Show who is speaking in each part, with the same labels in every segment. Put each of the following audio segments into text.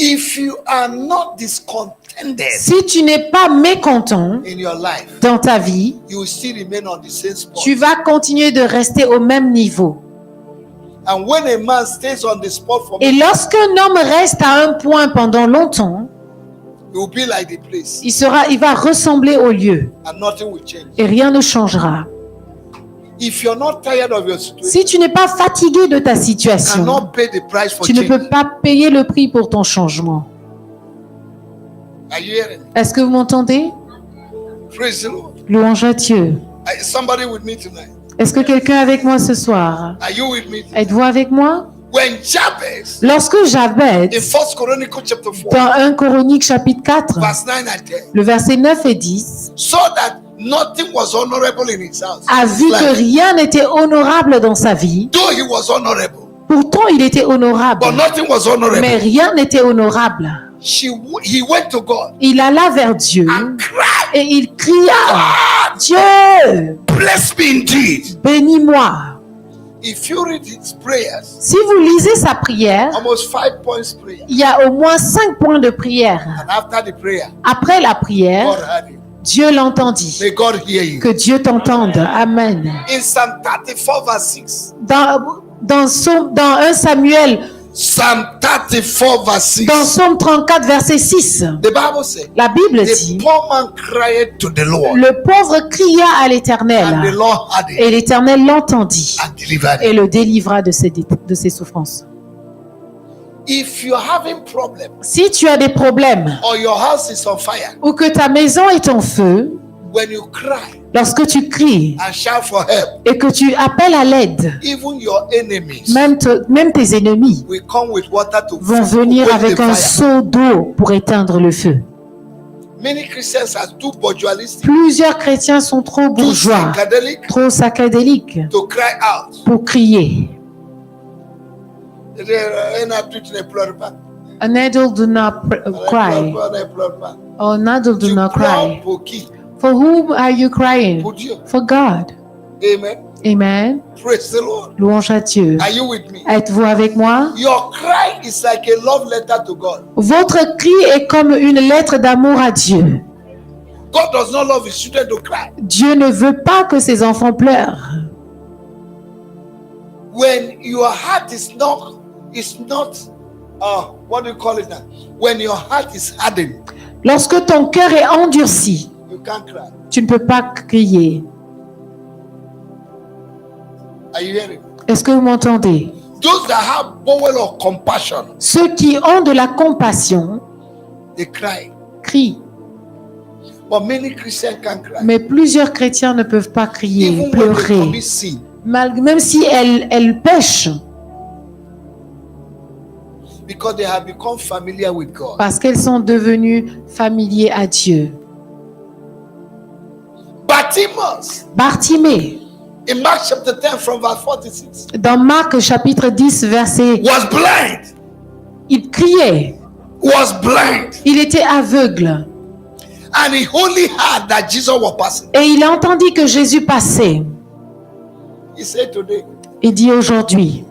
Speaker 1: If you are not discontented
Speaker 2: Si tu n'es pas mécontent
Speaker 1: in your life,
Speaker 2: dans ta vie,
Speaker 1: you will still remain on the same spot.
Speaker 2: tu vas continuer de rester au même niveau.
Speaker 1: And when a man stays on the spot for
Speaker 2: Et lorsqu'un homme reste à un point pendant longtemps,
Speaker 1: it will be like the place,
Speaker 2: il va ressembler au lieu
Speaker 1: and nothing will change.
Speaker 2: et rien ne changera.
Speaker 1: If you're not tired of your situation,
Speaker 2: Si tu n'es pas fatigué de ta
Speaker 1: you
Speaker 2: situation,
Speaker 1: cannot pay the price for
Speaker 2: tu ne
Speaker 1: change.
Speaker 2: peux pas payer le prix pour ton changement.
Speaker 1: Are you hearing me?
Speaker 2: Est-ce que vous m'entendez?
Speaker 1: Praise the Lord.
Speaker 2: Louange à Dieu.
Speaker 1: Is somebody with me tonight?
Speaker 2: Est-ce que quelqu'un est avec moi ce soir?
Speaker 1: Are you with me tonight?
Speaker 2: Êtes-vous avec moi?
Speaker 1: When Jabez,
Speaker 2: Lorsque Jabez,
Speaker 1: in 1 Chronicles chapter 4,
Speaker 2: dans 1 Chronique chapitre 4,
Speaker 1: verse 9 and 10,
Speaker 2: le verset 9 et 10,
Speaker 1: saw that nothing was honorable in his house.
Speaker 2: a vu que rien n'était honorable dans sa vie.
Speaker 1: Though he was honorable,
Speaker 2: Pourtant, il était honorable,
Speaker 1: but nothing was honorable.
Speaker 2: mais rien n'était honorable.
Speaker 1: He went to God
Speaker 2: Il alla vers Dieu
Speaker 1: and cried,
Speaker 2: et il cria,
Speaker 1: God,
Speaker 2: Dieu,
Speaker 1: bless me indeed.
Speaker 2: bénis-moi.
Speaker 1: If you read his prayers,
Speaker 2: Si vous lisez sa prière,
Speaker 1: almost 5 points prayer,
Speaker 2: il y a au moins 5 points de prière.
Speaker 1: and after the prayer,
Speaker 2: Après la prière,
Speaker 1: God heard him.
Speaker 2: Dieu l'entendit.
Speaker 1: May God hear you.
Speaker 2: Que Dieu t'entende. Amen.
Speaker 1: In Psalm 34 verse 6,
Speaker 2: Dans 1 Samuel,
Speaker 1: Psalm 34 verse
Speaker 2: dans
Speaker 1: 6,
Speaker 2: Psaume 34, verset 6,
Speaker 1: the Bible says,
Speaker 2: la Bible
Speaker 1: the
Speaker 2: dit,
Speaker 1: poor man cried to the Lord,
Speaker 2: le pauvre cria à
Speaker 1: and the
Speaker 2: l'Éternel,
Speaker 1: Lord heard him
Speaker 2: et l'Éternel l'entendit
Speaker 1: and delivered
Speaker 2: et
Speaker 1: him.
Speaker 2: le délivra de ses souffrances.
Speaker 1: If you're having problem,
Speaker 2: Si tu as des problèmes
Speaker 1: or your house is on fire,
Speaker 2: ou que ta maison est en feu,
Speaker 1: when you cry
Speaker 2: lorsque tu cries
Speaker 1: and shout for help,
Speaker 2: et que tu appelles à l'aide,
Speaker 1: even your enemies
Speaker 2: même tes ennemis
Speaker 1: will come with water to
Speaker 2: vont venir
Speaker 1: quench
Speaker 2: avec
Speaker 1: the
Speaker 2: un
Speaker 1: fire.
Speaker 2: seau d'eau pour éteindre le feu.
Speaker 1: Many Christians are too bourgeoistic,
Speaker 2: Plusieurs chrétiens sont trop
Speaker 1: too
Speaker 2: bourgeois,
Speaker 1: psychedelic
Speaker 2: trop sacadéliques
Speaker 1: to cry out.
Speaker 2: pour crier.
Speaker 1: Ne pleure pas.
Speaker 2: An adult do not cry.
Speaker 1: Ne pleure pas.
Speaker 2: Or an adult do
Speaker 1: Tu
Speaker 2: not
Speaker 1: pleures
Speaker 2: cry.
Speaker 1: pour qui?
Speaker 2: For whom are you crying?
Speaker 1: Pour Dieu.
Speaker 2: For God.
Speaker 1: Amen.
Speaker 2: Amen.
Speaker 1: Praise the Lord.
Speaker 2: Louange à Dieu.
Speaker 1: Are you with me?
Speaker 2: Êtes-vous avec moi?
Speaker 1: Your cry is like a love letter to God.
Speaker 2: Votre cri est comme une lettre d'amour à Dieu.
Speaker 1: God does not love his children to cry.
Speaker 2: Dieu ne veut pas que ses enfants pleurent.
Speaker 1: When your heart is not what do you call it now? When your heart is hardened,
Speaker 2: Lorsque ton cœur est endurci,
Speaker 1: you can't cry.
Speaker 2: tu ne peux pas crier.
Speaker 1: Are you hearing?
Speaker 2: Est-ce que vous m'entendez?
Speaker 1: Those that have bowel of compassion,
Speaker 2: Ceux qui ont de la compassion
Speaker 1: they cry.
Speaker 2: crient.
Speaker 1: But many Christians can't cry.
Speaker 2: Mais plusieurs chrétiens ne peuvent pas crier,
Speaker 1: Even when they
Speaker 2: pleurer.
Speaker 1: commit sin,
Speaker 2: Même si elles pêchent,
Speaker 1: because they have become familiar with God.
Speaker 2: parce qu'elles sont devenues familiers à Dieu. Bartimée,
Speaker 1: In Mark chapter 10 from verse 46,
Speaker 2: dans Marc chapitre 10, verset,
Speaker 1: was blind.
Speaker 2: il criait,
Speaker 1: Was blind.
Speaker 2: il était aveugle.
Speaker 1: And he only heard that Jesus was passing.
Speaker 2: Et il a entendu que Jésus passait.
Speaker 1: He said today,
Speaker 2: Il dit aujourd'hui,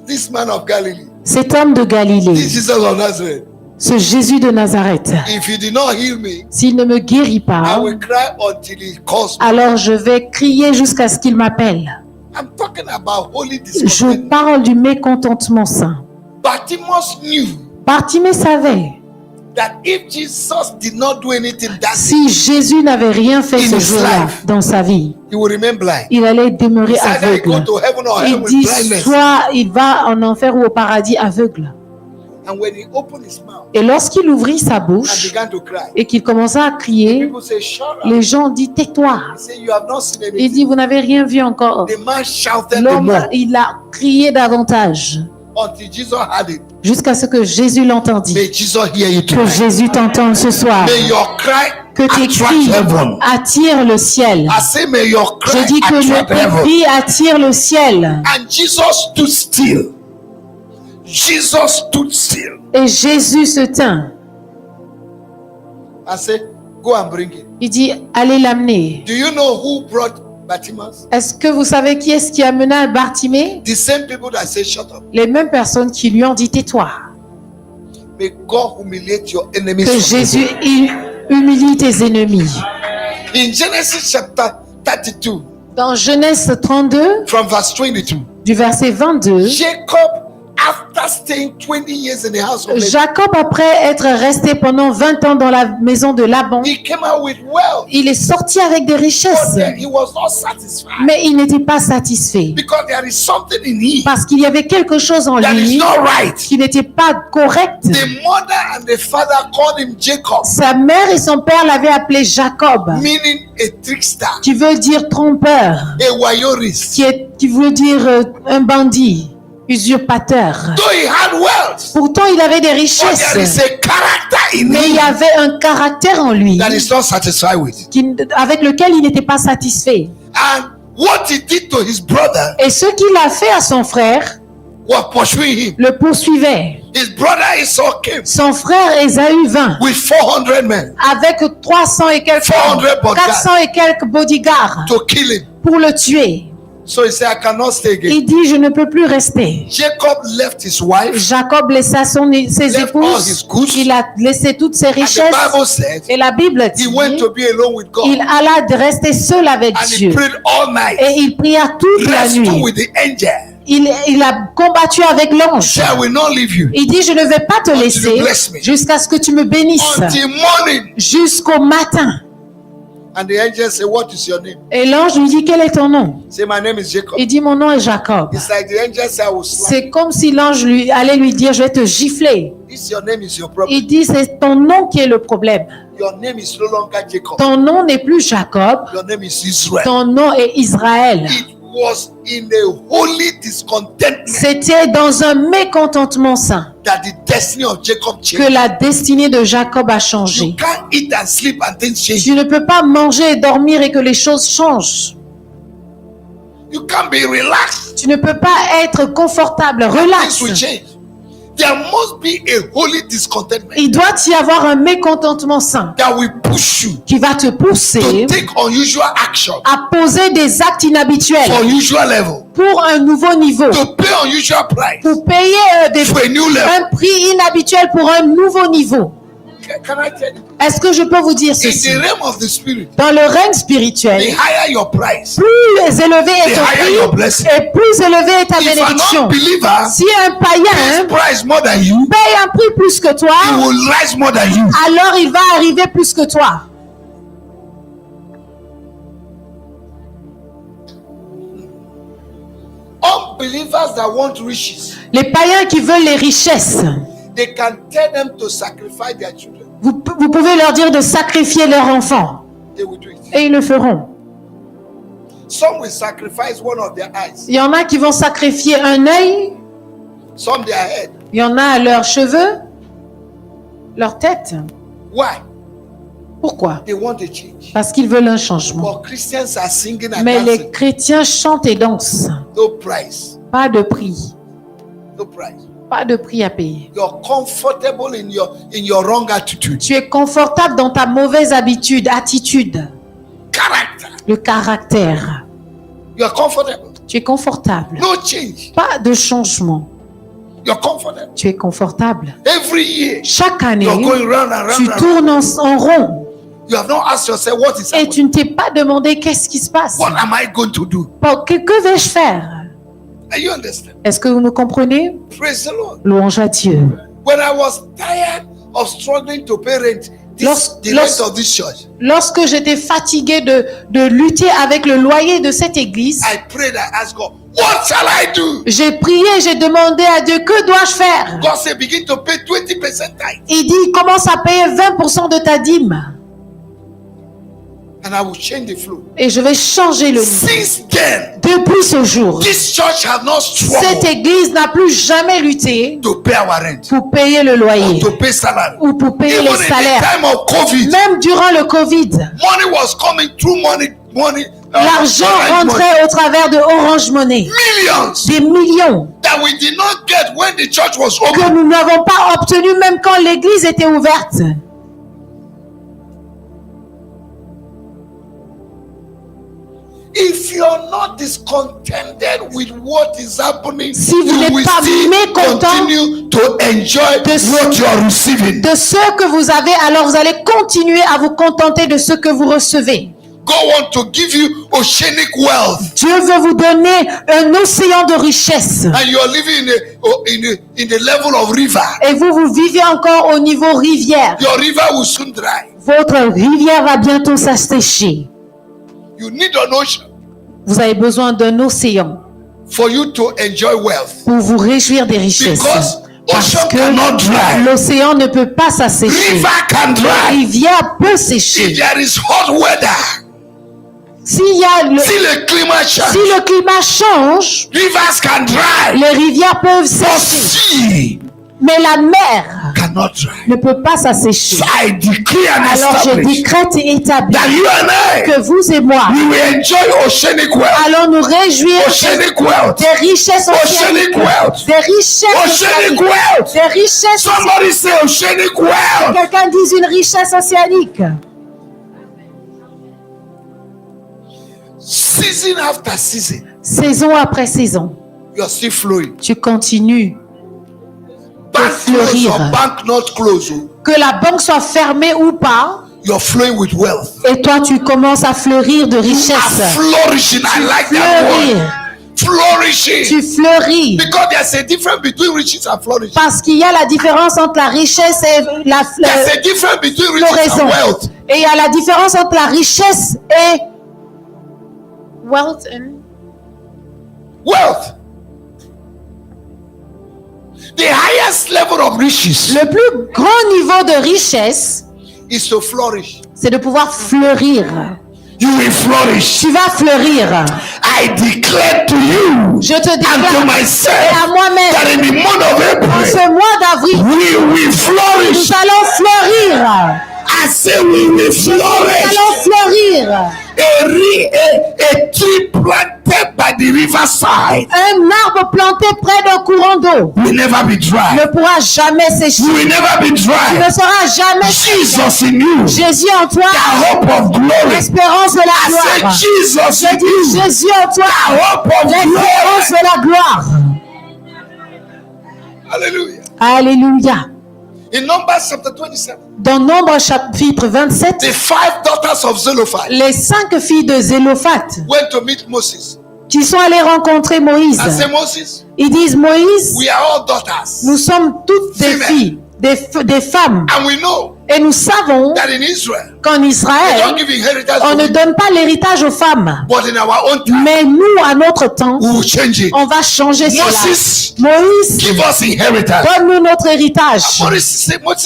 Speaker 1: this man of Galilee,
Speaker 2: cet homme de
Speaker 1: this
Speaker 2: Galilée,
Speaker 1: Jesus of Nazareth,
Speaker 2: ce Jésus de Nazareth,
Speaker 1: if he did not heal me,
Speaker 2: s'il ne me guérit
Speaker 1: I
Speaker 2: pas,
Speaker 1: will cry until he calls me.
Speaker 2: alors je vais crier jusqu'à ce qu'il m'appelle.
Speaker 1: I'm talking about holy
Speaker 2: Je
Speaker 1: discontentment.
Speaker 2: parle du mécontentement saint.
Speaker 1: Bartimaeus knew
Speaker 2: Bartimée savait,
Speaker 1: that if Jesus did not do anything that day,
Speaker 2: si Jésus n'avait rien fait
Speaker 1: In
Speaker 2: ce
Speaker 1: his
Speaker 2: jour-là
Speaker 1: life,
Speaker 2: dans sa vie,
Speaker 1: he would remain blind.
Speaker 2: il allait demeurer
Speaker 1: It's either he go
Speaker 2: aveugle.
Speaker 1: to heaven or
Speaker 2: Il
Speaker 1: hell with
Speaker 2: dit
Speaker 1: blindness.
Speaker 2: soit il va en enfer ou au paradis aveugle.
Speaker 1: And when he opened his mouth
Speaker 2: Et lorsqu'il ouvrit sa
Speaker 1: and
Speaker 2: bouche
Speaker 1: began to cry,
Speaker 2: et qu'il commença à crier,
Speaker 1: people say, shut up.
Speaker 2: les gens disent tais-toi.
Speaker 1: He said, you have not seen
Speaker 2: Il
Speaker 1: anything.
Speaker 2: dit vous n'avez rien vu encore.
Speaker 1: The man shouted the
Speaker 2: L'homme,
Speaker 1: more
Speaker 2: il a crié davantage
Speaker 1: until Jesus had it.
Speaker 2: jusqu'à ce que Jésus l'entendit.
Speaker 1: May Jesus hear you
Speaker 2: Que
Speaker 1: tonight.
Speaker 2: Jésus t'entende ce soir.
Speaker 1: May your cry
Speaker 2: Que tes
Speaker 1: attract
Speaker 2: cris
Speaker 1: heaven.
Speaker 2: attirent le ciel.
Speaker 1: I say, may your
Speaker 2: Je
Speaker 1: cry
Speaker 2: dis que
Speaker 1: attract
Speaker 2: tes
Speaker 1: heaven.
Speaker 2: cris attirent le ciel.
Speaker 1: And Jesus stood still. Jesus stood still.
Speaker 2: Et Jésus se tint.
Speaker 1: I said, go and bring it.
Speaker 2: Il dit, allez l'amener.
Speaker 1: Do you know who brought Bartimaeus?
Speaker 2: Est-ce que vous savez qui est-ce qui amena Bartimée?
Speaker 1: The same people that say shut up.
Speaker 2: Les mêmes personnes qui lui ont dit tais-toi.
Speaker 1: May God humiliate your enemies.
Speaker 2: Que
Speaker 1: from
Speaker 2: Jésus humilie tes ennemis.
Speaker 1: you. In Genesis chapter 32,
Speaker 2: Dans Genèse 32,
Speaker 1: from verse 22,
Speaker 2: du verset 22,
Speaker 1: Jacob, after staying 20 years in the house of Laban,
Speaker 2: Jacob, après être resté pendant 20 ans dans la maison de Laban,
Speaker 1: he came out with wealth.
Speaker 2: il est sorti avec des
Speaker 1: But
Speaker 2: richesses.
Speaker 1: then he was not satisfied.
Speaker 2: Mais il n'était pas satisfait.
Speaker 1: Because there is something in him
Speaker 2: Parce qu'il y avait quelque chose en
Speaker 1: that is
Speaker 2: lui
Speaker 1: not right.
Speaker 2: qui n'était pas correct.
Speaker 1: The mother and the father called him Jacob,
Speaker 2: Sa mère et son père l'avaient appelé Jacob,
Speaker 1: meaning a trickster,
Speaker 2: qui veut dire trompeur,
Speaker 1: a wayorist.
Speaker 2: qui veut dire un bandit, usurpateur.
Speaker 1: Though he had wealth,
Speaker 2: Pourtant, il avait des
Speaker 1: but there is
Speaker 2: richesses,
Speaker 1: a character in
Speaker 2: mais il y
Speaker 1: him
Speaker 2: avait un caractère en lui
Speaker 1: that is not satisfied with.
Speaker 2: avec lequel il n'était pas satisfait.
Speaker 1: And what he did to his brother
Speaker 2: Et ce qu'il a fait à son frère
Speaker 1: was pursuing him.
Speaker 2: le poursuivait.
Speaker 1: His brother Esau came
Speaker 2: Son frère Ésaü vint
Speaker 1: with 400 men
Speaker 2: avec 300 et quelques
Speaker 1: 400 bodyguards.
Speaker 2: 400 et quelques bodyguards
Speaker 1: to kill him.
Speaker 2: pour le tuer.
Speaker 1: So he said, I cannot stay again.
Speaker 2: Il dit, je ne peux plus rester.
Speaker 1: Jacob left his wife.
Speaker 2: Jacob laissa ses
Speaker 1: Left all his
Speaker 2: épouses,
Speaker 1: goods.
Speaker 2: il a laissé toutes ses
Speaker 1: And the
Speaker 2: richesses.
Speaker 1: Bible said
Speaker 2: Et la Bible
Speaker 1: he
Speaker 2: dit,
Speaker 1: went to be alone with God.
Speaker 2: il alla rester seul avec
Speaker 1: And he
Speaker 2: Dieu.
Speaker 1: prayed all night.
Speaker 2: Et il pria toute la
Speaker 1: Wrestled
Speaker 2: nuit.
Speaker 1: with the angel.
Speaker 2: Il a combattu avec l'ange.
Speaker 1: Say, I will not leave you
Speaker 2: Il dit, je ne vais pas te
Speaker 1: Until
Speaker 2: laisser
Speaker 1: you bless me.
Speaker 2: jusqu'à ce que tu me bénisses.
Speaker 1: until morning.
Speaker 2: Jusqu'au matin.
Speaker 1: And the angel said, what is your name?
Speaker 2: Et l'ange lui dit, quel est ton nom?
Speaker 1: Say, my name is Jacob.
Speaker 2: Il dit, mon nom est Jacob.
Speaker 1: It's like the angel said, I will slap
Speaker 2: C'est comme si l'ange allait lui dire, je vais te gifler.
Speaker 1: you. This your name is your problem.
Speaker 2: Il dit, c'est ton nom qui est le problème.
Speaker 1: Your name is no longer Jacob.
Speaker 2: Ton nom n'est plus Jacob,
Speaker 1: Your name is Israel.
Speaker 2: ton nom est Israël.
Speaker 1: It was in a holy discontentment
Speaker 2: C'était dans un mécontentement saint
Speaker 1: that the destiny of Jacob
Speaker 2: que
Speaker 1: changed.
Speaker 2: la destinée de Jacob a
Speaker 1: You
Speaker 2: changé.
Speaker 1: can't eat and sleep and things change.
Speaker 2: Tu ne peux pas manger et dormir et que les choses changent.
Speaker 1: You can't be relaxed.
Speaker 2: Tu ne peux pas être confortable,
Speaker 1: Things
Speaker 2: relax.
Speaker 1: will change. There must be a holy discontentment
Speaker 2: Il doit y avoir un mécontentement saint
Speaker 1: that will push you
Speaker 2: qui va te pousser
Speaker 1: to take unusual action
Speaker 2: à poser des actes
Speaker 1: for
Speaker 2: inhabituels
Speaker 1: unusual level,
Speaker 2: pour un nouveau niveau,
Speaker 1: to pay unusual price
Speaker 2: pour payer
Speaker 1: for a new level.
Speaker 2: un prix inhabituel pour un nouveau niveau.
Speaker 1: Can I tell you?
Speaker 2: Est-ce que je peux vous dire
Speaker 1: In
Speaker 2: ceci?
Speaker 1: the realm of the spirit,
Speaker 2: Dans le règne
Speaker 1: the
Speaker 2: spirituel,
Speaker 1: higher your price,
Speaker 2: plus élevé est
Speaker 1: the
Speaker 2: ton
Speaker 1: higher your
Speaker 2: prix
Speaker 1: blessing.
Speaker 2: et plus élevé est ta
Speaker 1: If an
Speaker 2: bénédiction.
Speaker 1: unbeliever
Speaker 2: Si un païen
Speaker 1: pays price more than you,
Speaker 2: paye un prix plus que
Speaker 1: he
Speaker 2: toi,
Speaker 1: will rise more than you.
Speaker 2: alors il va arriver plus que toi.
Speaker 1: Unbelievers that want riches,
Speaker 2: Les païens qui veulent les richesses,
Speaker 1: they can tell them to sacrifice their children.
Speaker 2: vous pouvez leur dire de sacrifier leurs enfants
Speaker 1: They will do it.
Speaker 2: et ils le feront.
Speaker 1: Some will sacrifice one of their eyes,
Speaker 2: Il y en a qui vont sacrifier un œil,
Speaker 1: some their head.
Speaker 2: il y en a leurs cheveux, leur tête.
Speaker 1: Why?
Speaker 2: Pourquoi?
Speaker 1: They want a change.
Speaker 2: Parce qu'ils veulent un changement.
Speaker 1: But Christians are singing and
Speaker 2: Mais les
Speaker 1: dancing.
Speaker 2: chrétiens chantent et dansent.
Speaker 1: No price.
Speaker 2: Pas de prix.
Speaker 1: No price.
Speaker 2: Pas de prix à payer.
Speaker 1: You're comfortable in your wrong attitude.
Speaker 2: Tu es confortable dans ta mauvaise attitude.
Speaker 1: Character.
Speaker 2: Le caractère.
Speaker 1: You're comfortable.
Speaker 2: Tu es confortable.
Speaker 1: No change.
Speaker 2: Pas de changement.
Speaker 1: You're comfortable.
Speaker 2: Tu es confortable.
Speaker 1: Every year,
Speaker 2: Chaque année,
Speaker 1: you're going round and
Speaker 2: tu
Speaker 1: round and round.
Speaker 2: tournes en rond
Speaker 1: You have not asked yourself what is
Speaker 2: et
Speaker 1: happening.
Speaker 2: tu ne t'es pas demandé qu'est-ce qui se passe.
Speaker 1: What am I going to do?
Speaker 2: Bon, que vais-je faire?
Speaker 1: And you understand?
Speaker 2: Est-ce que vous me comprenez?
Speaker 1: Praise the Lord.
Speaker 2: Louange à Dieu.
Speaker 1: When I was tired of struggling to pay rent, the rent of this church,
Speaker 2: Lorsque j'étais fatigué de lutter avec le loyer de cette église,
Speaker 1: I prayed and asked God, what shall I do?
Speaker 2: j'ai prié, j'ai demandé à Dieu, que dois-je faire?
Speaker 1: God said, begin to pay 20% tithe,
Speaker 2: Il dit, commence à payer 20% de ta dîme
Speaker 1: and I will change the flow.
Speaker 2: et je vais changer le niveau.
Speaker 1: Since then,
Speaker 2: Depuis ce jour,
Speaker 1: this church has not
Speaker 2: cette
Speaker 1: struggled
Speaker 2: église n'a plus jamais lutté
Speaker 1: to pay our rent,
Speaker 2: pour payer le loyer
Speaker 1: to pay salary.
Speaker 2: ou pour payer
Speaker 1: Even
Speaker 2: les
Speaker 1: in the
Speaker 2: salaires.
Speaker 1: time of COVID,
Speaker 2: Même durant le Covid,
Speaker 1: money was coming through money.
Speaker 2: l'argent
Speaker 1: Orange money.
Speaker 2: rentrait au travers de Orange Money.
Speaker 1: Millions
Speaker 2: Des millions
Speaker 1: that we did not get when the church was
Speaker 2: que
Speaker 1: open.
Speaker 2: nous n'avons pas obtenus même quand l'église était ouverte.
Speaker 1: If you're not discontented with what is happening,
Speaker 2: Si vous
Speaker 1: you
Speaker 2: n'êtes
Speaker 1: will
Speaker 2: pas
Speaker 1: still
Speaker 2: mécontent
Speaker 1: continue to enjoy
Speaker 2: de
Speaker 1: what you are receiving.
Speaker 2: de ce que vous avez, alors vous allez continuer à vous contenter de ce que vous recevez.
Speaker 1: God wants to give you oceanic wealth,
Speaker 2: Dieu veut vous donner un océan de richesse.
Speaker 1: and you are living in the level of river.
Speaker 2: Et vous vivez encore au niveau rivière.
Speaker 1: Your river will soon dry.
Speaker 2: Votre rivière va bientôt s'assécher.
Speaker 1: You need an ocean
Speaker 2: Vous avez besoin d'un océan
Speaker 1: for you to enjoy wealth,
Speaker 2: pour vous réjouir des richesses.
Speaker 1: because
Speaker 2: Parce
Speaker 1: ocean
Speaker 2: que
Speaker 1: cannot dry.
Speaker 2: l'océan ne peut pas s'assécher.
Speaker 1: River can
Speaker 2: La
Speaker 1: dry.
Speaker 2: rivière peut
Speaker 1: If
Speaker 2: sécher.
Speaker 1: there is hot weather,
Speaker 2: S'il y a
Speaker 1: see the climate
Speaker 2: si
Speaker 1: change.
Speaker 2: le climat change,
Speaker 1: Rivers can dry.
Speaker 2: les rivières peuvent
Speaker 1: But
Speaker 2: sécher.
Speaker 1: sea
Speaker 2: Mais la mer
Speaker 1: cannot dry.
Speaker 2: ne peut pas s'assécher.
Speaker 1: So I decree and
Speaker 2: Alors je
Speaker 1: establish
Speaker 2: décrète et établis
Speaker 1: that you and I,
Speaker 2: que vous et moi
Speaker 1: we will enjoy oceanic wealth.
Speaker 2: allons nous réjouir
Speaker 1: Oceanic wealth.
Speaker 2: des richesses
Speaker 1: Oceanic
Speaker 2: océaniques.
Speaker 1: wealth.
Speaker 2: Des richesses
Speaker 1: Oceanic
Speaker 2: océaniques.
Speaker 1: wealth.
Speaker 2: Des richesses océaniques.
Speaker 1: Somebody say oceanic wealth.
Speaker 2: Quelqu'un dise une richesse océanique.
Speaker 1: Season after season,
Speaker 2: Saison après saison,
Speaker 1: you are still flowing.
Speaker 2: tu continues.
Speaker 1: Bank close
Speaker 2: fleurir.
Speaker 1: or bank not close,
Speaker 2: Que la banque soit fermée ou pas,
Speaker 1: you're flowing with wealth.
Speaker 2: et toi tu commences à fleurir de
Speaker 1: You are
Speaker 2: richesses.
Speaker 1: flourishing. I like that
Speaker 2: Fleurir.
Speaker 1: word. Flourishing.
Speaker 2: Tu fleuris.
Speaker 1: Because there's a difference between riches and flourishing.
Speaker 2: Parce qu'il y a la différence entre la richesse et la
Speaker 1: There's a difference between riches
Speaker 2: floraison.
Speaker 1: and wealth.
Speaker 2: Et il y a la différence entre la richesse et wealth and
Speaker 1: Wealth. The highest level of riches
Speaker 2: le plus grand niveau de richesse,
Speaker 1: is to flourish.
Speaker 2: c'est de pouvoir fleurir.
Speaker 1: You will flourish.
Speaker 2: Tu vas fleurir.
Speaker 1: I declare to you
Speaker 2: Je te
Speaker 1: and to
Speaker 2: déclare et
Speaker 1: myself
Speaker 2: à moi-même,
Speaker 1: that in the month of
Speaker 2: en
Speaker 1: April,
Speaker 2: ce mois d'avril,
Speaker 1: we will flourish.
Speaker 2: nous allons fleurir.
Speaker 1: I say we will
Speaker 2: Nous
Speaker 1: flourish.
Speaker 2: allons fleurir.
Speaker 1: A tree planted by the riverside
Speaker 2: Un arbre planté près d'un courant d'eau
Speaker 1: will never be dry.
Speaker 2: ne pourra jamais sécher.
Speaker 1: You will never be
Speaker 2: Tu
Speaker 1: dry.
Speaker 2: ne seras jamais séché.
Speaker 1: Jesus in you,
Speaker 2: Jésus en toi,
Speaker 1: the hope of glory.
Speaker 2: l'espérance de la
Speaker 1: I say
Speaker 2: gloire.
Speaker 1: Jesus
Speaker 2: Je
Speaker 1: in
Speaker 2: dis
Speaker 1: you,
Speaker 2: Jésus en toi,
Speaker 1: the hope of
Speaker 2: l'espérance
Speaker 1: glory.
Speaker 2: de la gloire.
Speaker 1: Hallelujah.
Speaker 2: Alléluia.
Speaker 1: In Numbers chapter 27,
Speaker 2: Dans Nombre chapitre 27,
Speaker 1: the 5 daughters of Zelophehad
Speaker 2: les 5 filles de Zélophate
Speaker 1: went to meet Moses
Speaker 2: qui sont allées rencontrer Moïse,
Speaker 1: and say, Moses,
Speaker 2: ils disent Moïse,
Speaker 1: we are all daughters.
Speaker 2: nous sommes toutes des
Speaker 1: Female.
Speaker 2: filles, des femmes.
Speaker 1: And we know
Speaker 2: Et nous savons
Speaker 1: that in Israel,
Speaker 2: qu'en
Speaker 1: they
Speaker 2: Israël,
Speaker 1: don't give inheritance
Speaker 2: on
Speaker 1: to
Speaker 2: ne
Speaker 1: women,
Speaker 2: donne pas l'héritage aux femmes.
Speaker 1: but in our own time,
Speaker 2: Mais nous, à notre temps,
Speaker 1: we will change it.
Speaker 2: on va changer cela.
Speaker 1: Moses,
Speaker 2: Moïse,
Speaker 1: give us inheritance.
Speaker 2: donne-nous notre héritage.
Speaker 1: Moses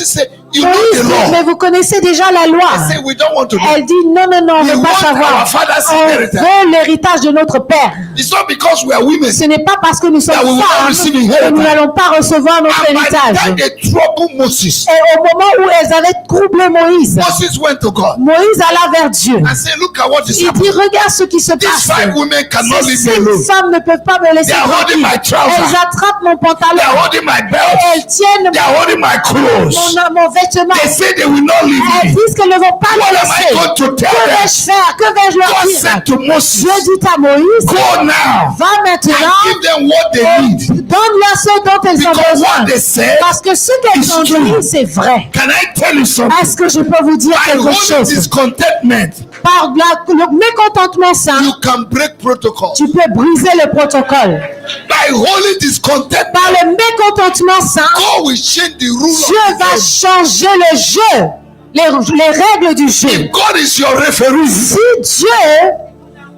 Speaker 1: said, you know
Speaker 2: Moïse
Speaker 1: the
Speaker 2: dit,
Speaker 1: law.
Speaker 2: mais vous connaissez déjà la loi.
Speaker 1: I say, we don't want to know.
Speaker 2: Elle dit, non, non, non, on ne
Speaker 1: We
Speaker 2: veut pas
Speaker 1: want
Speaker 2: savoir.
Speaker 1: our father's
Speaker 2: On
Speaker 1: inheritance.
Speaker 2: veut l'héritage de notre père.
Speaker 1: It's not because we are women.
Speaker 2: Ce n'est pas parce que nous sommes
Speaker 1: That we will not
Speaker 2: femmes
Speaker 1: receive
Speaker 2: que
Speaker 1: inheritance.
Speaker 2: nous n'allons pas recevoir notre
Speaker 1: And by the
Speaker 2: héritage.
Speaker 1: time they trouble Moses,
Speaker 2: Et au moment où elles avaient troublé Moïse,
Speaker 1: Moses went to God
Speaker 2: Moïse alla vers Dieu.
Speaker 1: and said, look at what is
Speaker 2: Il dit,
Speaker 1: happening.
Speaker 2: regarde ce qui se
Speaker 1: These
Speaker 2: passe.
Speaker 1: 5 women cannot
Speaker 2: Ces
Speaker 1: leave me
Speaker 2: 5
Speaker 1: alone.
Speaker 2: femmes ne peuvent pas me laisser
Speaker 1: They are holding
Speaker 2: tranquille.
Speaker 1: my trousers.
Speaker 2: Elles attrapent mon
Speaker 1: They are
Speaker 2: pantalon.
Speaker 1: holding my
Speaker 2: Et
Speaker 1: belt.
Speaker 2: elles tiennent
Speaker 1: They are holding my clothes.
Speaker 2: mon vêtement.
Speaker 1: They say they will not leave
Speaker 2: Elles
Speaker 1: me.
Speaker 2: disent qu'elles ne vont pas
Speaker 1: What
Speaker 2: me
Speaker 1: am I
Speaker 2: laisser.
Speaker 1: going to tell
Speaker 2: Que
Speaker 1: them?
Speaker 2: vais-je faire? Que vais-je leur
Speaker 1: God
Speaker 2: dire?
Speaker 1: said to Moses,
Speaker 2: Dieu dit à Moïse,
Speaker 1: go now
Speaker 2: va
Speaker 1: and
Speaker 2: maintenant
Speaker 1: give them what they
Speaker 2: et
Speaker 1: need.
Speaker 2: donne-leur ce dont elles ont
Speaker 1: Because
Speaker 2: besoin.
Speaker 1: what they said,
Speaker 2: Parce que ce qu'elles
Speaker 1: is
Speaker 2: ont
Speaker 1: true.
Speaker 2: dit, c'est vrai.
Speaker 1: can I tell you something?
Speaker 2: Est-ce que je peux vous dire
Speaker 1: By
Speaker 2: quelque
Speaker 1: holding
Speaker 2: chose?
Speaker 1: discontentment,
Speaker 2: Par le mécontentement sain,
Speaker 1: you can break protocol.
Speaker 2: tu peux briser le protocole.
Speaker 1: By holding discontentment,
Speaker 2: Par le mécontentement sain,
Speaker 1: God will change the rule
Speaker 2: Dieu
Speaker 1: of the
Speaker 2: va
Speaker 1: game.
Speaker 2: changer le jeu, les règles du jeu.
Speaker 1: If God is your referee,
Speaker 2: Si Dieu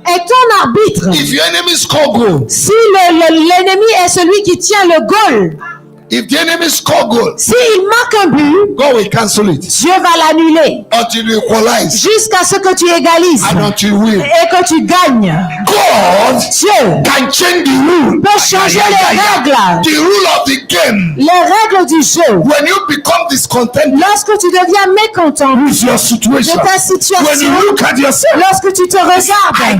Speaker 2: est ton arbitre,
Speaker 1: if your enemy score goal,
Speaker 2: si l'ennemi est celui qui tient le goal,
Speaker 1: if the enemy score goal,
Speaker 2: s'il marque un but,
Speaker 1: God will cancel it
Speaker 2: Dieu va l'annuler
Speaker 1: until you equalize
Speaker 2: jusqu'à ce que tu égalises
Speaker 1: and until you win.
Speaker 2: et que tu gagnes.
Speaker 1: God
Speaker 2: Dieu
Speaker 1: can change the rule.
Speaker 2: peut changer les règles,
Speaker 1: The rule of the game.
Speaker 2: les règles du jeu.
Speaker 1: When you become discontented
Speaker 2: Lorsque tu deviens mécontent
Speaker 1: with your
Speaker 2: de
Speaker 1: situation,
Speaker 2: ta
Speaker 1: when
Speaker 2: situation,
Speaker 1: you look at yourself,
Speaker 2: lorsque tu te
Speaker 1: I
Speaker 2: regardes,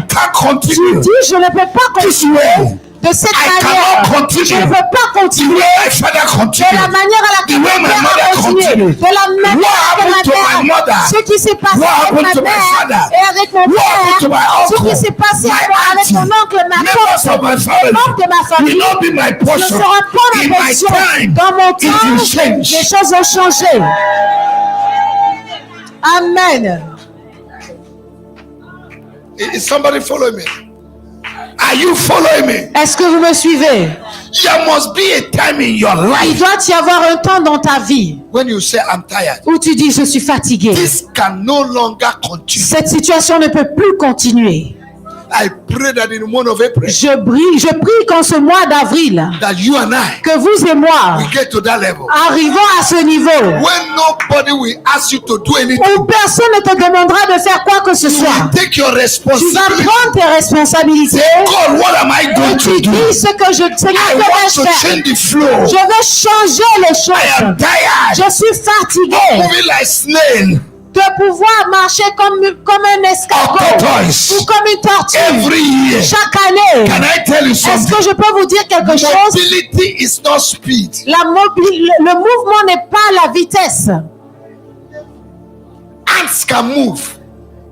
Speaker 1: can't
Speaker 2: tu
Speaker 1: continue
Speaker 2: dis je ne peux pas
Speaker 1: this
Speaker 2: continuer
Speaker 1: way.
Speaker 2: de cette
Speaker 1: I
Speaker 2: manière.
Speaker 1: cannot
Speaker 2: Je ne
Speaker 1: continue
Speaker 2: peux pas
Speaker 1: the
Speaker 2: continuer
Speaker 1: way my father
Speaker 2: de la
Speaker 1: continued.
Speaker 2: manière à laquelle
Speaker 1: The way
Speaker 2: mon
Speaker 1: my
Speaker 2: père
Speaker 1: mother
Speaker 2: a continué,
Speaker 1: continued.
Speaker 2: de la manière
Speaker 1: What
Speaker 2: que ma
Speaker 1: happened to
Speaker 2: mère
Speaker 1: my
Speaker 2: a
Speaker 1: mother,
Speaker 2: Ce qui s'est passé
Speaker 1: what
Speaker 2: avec
Speaker 1: happened
Speaker 2: ma
Speaker 1: to my
Speaker 2: mère
Speaker 1: father,
Speaker 2: et avec mon
Speaker 1: what happened to
Speaker 2: père,
Speaker 1: my
Speaker 2: ce
Speaker 1: uncle,
Speaker 2: qui s'est passé
Speaker 1: my
Speaker 2: avec
Speaker 1: auntie,
Speaker 2: mon oncle, ma
Speaker 1: members
Speaker 2: tante,
Speaker 1: of my
Speaker 2: les
Speaker 1: family
Speaker 2: membres de ma
Speaker 1: will
Speaker 2: famille
Speaker 1: not be my
Speaker 2: ne
Speaker 1: portion.
Speaker 2: seront pas
Speaker 1: In
Speaker 2: ma
Speaker 1: my
Speaker 2: portion.
Speaker 1: time,
Speaker 2: Dans mon
Speaker 1: it will
Speaker 2: temps,
Speaker 1: change.
Speaker 2: les choses ont changé. Amen.
Speaker 1: Is somebody following me? Are you following me?
Speaker 2: Est-ce que vous me suivez?
Speaker 1: There must be a time in your
Speaker 2: Il
Speaker 1: life
Speaker 2: doit y avoir un temps dans ta vie
Speaker 1: when you say, I'm tired.
Speaker 2: où tu dis je suis fatigué.
Speaker 1: This can no longer continue.
Speaker 2: Cette situation ne peut plus continuer.
Speaker 1: I pray that in the month of April,
Speaker 2: Je prie qu'en ce mois d'avril,
Speaker 1: that you and I
Speaker 2: que vous et moi
Speaker 1: will get to that level.
Speaker 2: arrivons à ce niveau
Speaker 1: When nobody will ask you to do anything,
Speaker 2: où personne ne te demandera de faire quoi que ce
Speaker 1: you will
Speaker 2: soit.
Speaker 1: take your
Speaker 2: Tu vas
Speaker 1: responsibility.
Speaker 2: prendre tes responsabilités
Speaker 1: God, what am I
Speaker 2: et
Speaker 1: going
Speaker 2: tu
Speaker 1: to do?
Speaker 2: dis ce que Seigneur,
Speaker 1: I
Speaker 2: que
Speaker 1: want
Speaker 2: vais-je
Speaker 1: to
Speaker 2: faire?
Speaker 1: change the flow.
Speaker 2: Je veux changer les
Speaker 1: I am
Speaker 2: choses.
Speaker 1: tired.
Speaker 2: Je suis fatigué
Speaker 1: Moving like snail
Speaker 2: de pouvoir marcher comme un
Speaker 1: or
Speaker 2: escargot
Speaker 1: tortoise
Speaker 2: ou comme une tortue
Speaker 1: every year.
Speaker 2: chaque année.
Speaker 1: Can I tell you
Speaker 2: Est-ce
Speaker 1: something?
Speaker 2: que je peux vous dire quelque chose?
Speaker 1: Mobility is not speed.
Speaker 2: Le mouvement n'est pas la vitesse.
Speaker 1: Ants can move,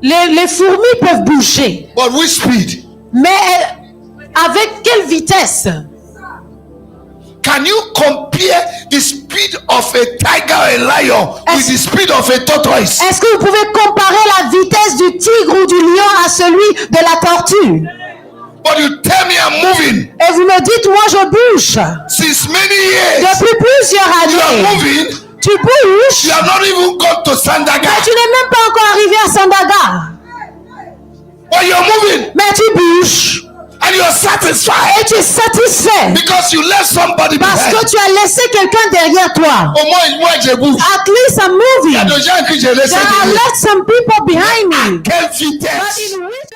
Speaker 2: Les fourmis peuvent bouger,
Speaker 1: but with speed.
Speaker 2: mais avec quelle vitesse?
Speaker 1: Can you compare the speed of a tiger or a lion with the speed of a tortoise?
Speaker 2: Est-ce que vous pouvez comparer la vitesse du tigre ou du lion à celui de la tortue?
Speaker 1: But you tell me I'm moving
Speaker 2: Et vous me dites, moi je bouge.
Speaker 1: since many years.
Speaker 2: Depuis plusieurs
Speaker 1: You are
Speaker 2: années,
Speaker 1: moving.
Speaker 2: tu bouges,
Speaker 1: You have not even gone to Sandaga,
Speaker 2: mais tu n'es même pas encore arrivé à Sandaga.
Speaker 1: but you're moving
Speaker 2: Mais tu bouges
Speaker 1: and you're satisfied
Speaker 2: et tu es satisfait
Speaker 1: because you left somebody
Speaker 2: parce
Speaker 1: behind.
Speaker 2: que tu as laissé quelqu'un derrière toi.
Speaker 1: Au moins, je bouge.
Speaker 2: At least I'm
Speaker 1: Il y a
Speaker 2: moving.
Speaker 1: des gens que j'ai laissés
Speaker 2: There are
Speaker 1: derrière.
Speaker 2: left some people behind me.
Speaker 1: Quelle
Speaker 2: But
Speaker 1: vitesse!
Speaker 2: in which